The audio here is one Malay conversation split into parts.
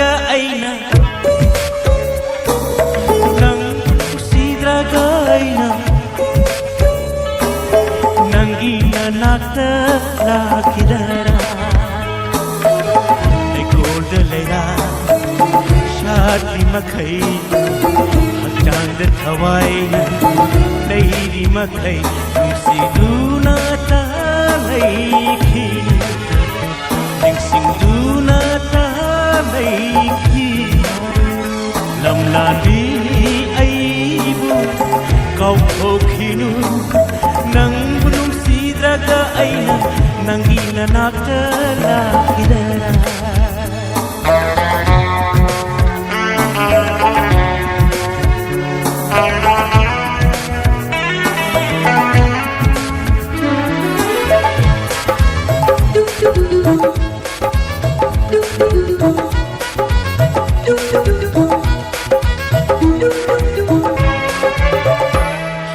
usidraga aina nang usidraga aina nang inanakta lakidara ay goldalayra shadli makai hakjanda thawai nairi makai usiduna talai Singduna talai lamlandi aibu kau khokinu nang bunung sidraga aina nang inanakta lakidara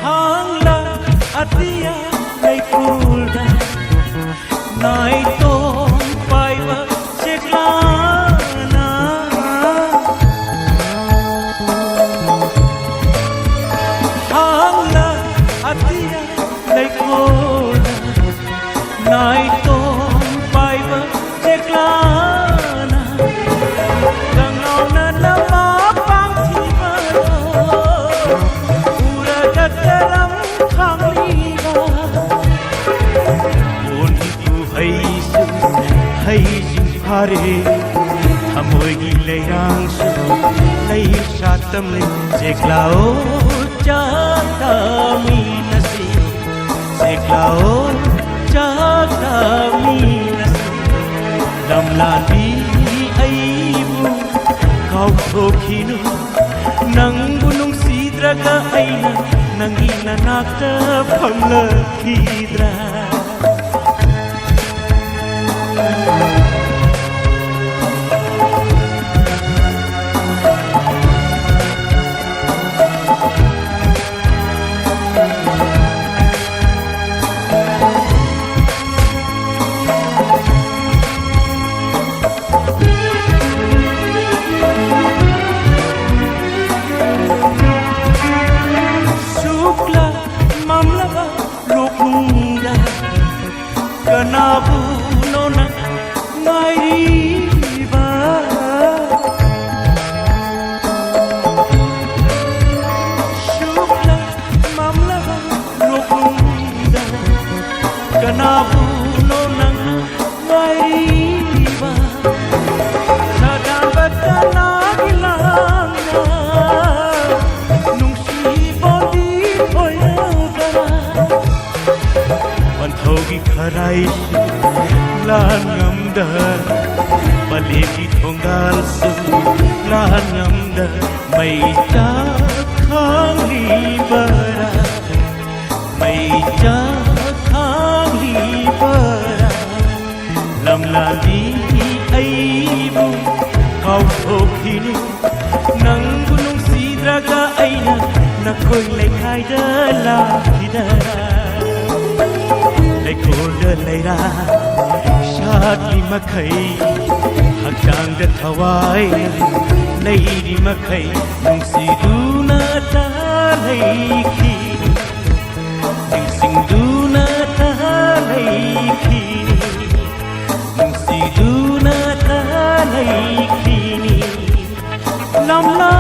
Hangla atia nay kulda nay tong paiba seklana Hangla atia nay kulda nay tong paiba seklana Gangau na nama Karam khamliba Oni tu haisu haijin phare Thamoi gi leirang su lei satam le seklao chata mi nasi seklao chata mi nasi lamlani aibu kau thokhinu nang bunung sidraga aina nang inanakta phamlakidra Kanabu nona mairiba Shukla mamlava lokunda Kanabu nona mairiba Sadang batana gilana Nungsi bondi boyagara Thogi kharai lan ngamda balegi thongal su lan ngamda mai cha khali bara mai cha khali bara lamlali aibu kau thokhinu nang gunung sidraga aina nakoi lekai dala hidara Goldalayra shadli makai hakjanda thawai nairi makai nungsiduna talai singduna talai nungsiduna talai lamla